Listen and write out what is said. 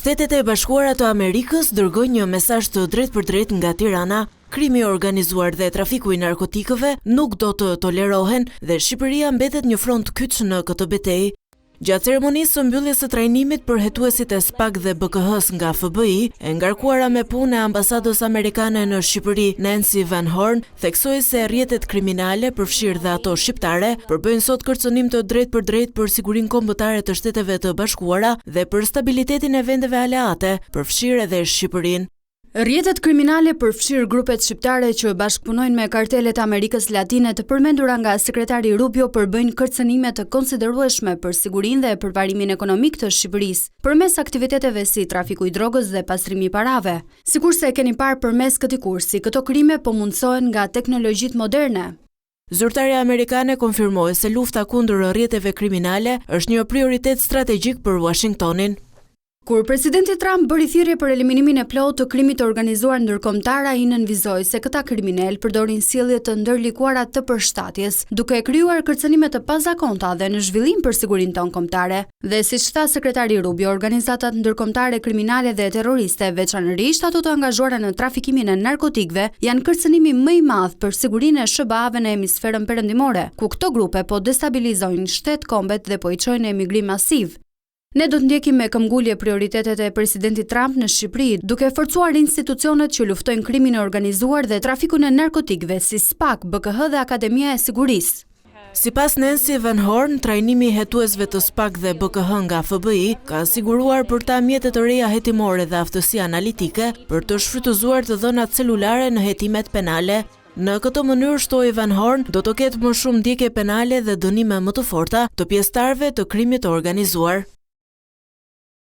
Shtetet e Bashkuara të Amerikës dërgojnë një mesazh të drejtpërdrejtë nga Tirana. Krimi i organizuar dhe trafiku i narkotikëve nuk do të tolerohen dhe Shqipëria mbetet një front kyç në këtë betejë. Gjatë ceremonisë së mbylljes së trajnimit për hetuesit e SPAK dhe BKH-s nga FBI, e ngarkuara me punë e ambasadës amerikane në Shqipëri, Nancy Van Horn, theksoi se rrjetet kriminale, përfshirë dhe ato shqiptare, përbëjnë sot kërcënim të drejtpërdrejtë për sigurinë kombëtare të Shteteve të Bashkuara dhe për stabilitetin e vendeve aleate, përfshirë edhe Shqipërinë. Rrjetet kriminale përfshirë grupet shqiptare që bashkëpunojnë me kartelet e Amerikës Latine të përmendura nga sekretari Rubio përbëjnë kërcënime të konsiderueshme për sigurinë dhe përparimin ekonomik të Shqipërisë, përmes aktiviteteve si trafiku i drogës dhe pastrimi i parave. Sikurse e keni parë përmes këtij kursi, këto krime po mundsohen nga teknologjitë moderne. Zyrtarja amerikane konfirmoi se lufta kundër rrjeteve kriminale është një prioritet strategjik për Washingtonin. Kur presidenti Trump bëri thirrje për eliminimin e plotë të krimit të organizuar ndërkombëtar, ai nënvizoi se këta kriminal përdorin sjellje të ndërlikuara të përshtatjes, duke krijuar kërcënime të pazakonta dhe në zhvillim për sigurinë tonë kombëtare. Dhe siç tha sekretari Rubio, organizatat ndërkombëtare kriminale dhe terroriste, veçanërisht ato të angazhuara në trafikimin e narkotikëve, janë kërcënimi më i madh për sigurinë e SBA-ve në hemisferën perëndimore, ku këto grupe po destabilizojnë shtet kombet dhe po i çojnë emigrim masiv. Ne do të ndjekim me këmbgulje prioritetet e presidentit Trump në Shqipëri, duke forcuar institucionet që luftojnë krimin e organizuar dhe trafikun e narkotikëve si SPAK, BKH dhe Akademia e Sigurisë. Sipas Nancy Van Horn, trajnimi i hetuesve të SPAK dhe BKH nga FBI ka siguruar për ta mjete të reja hetimore dhe aftësi analitike për të shfrytëzuar të dhënat celulare në hetimet penale. Në këtë mënyrë, shtoi Van Horn, do të ketë më shumë ndjekje penale dhe dënime më të forta të pjesëtarëve të krimit të organizuar.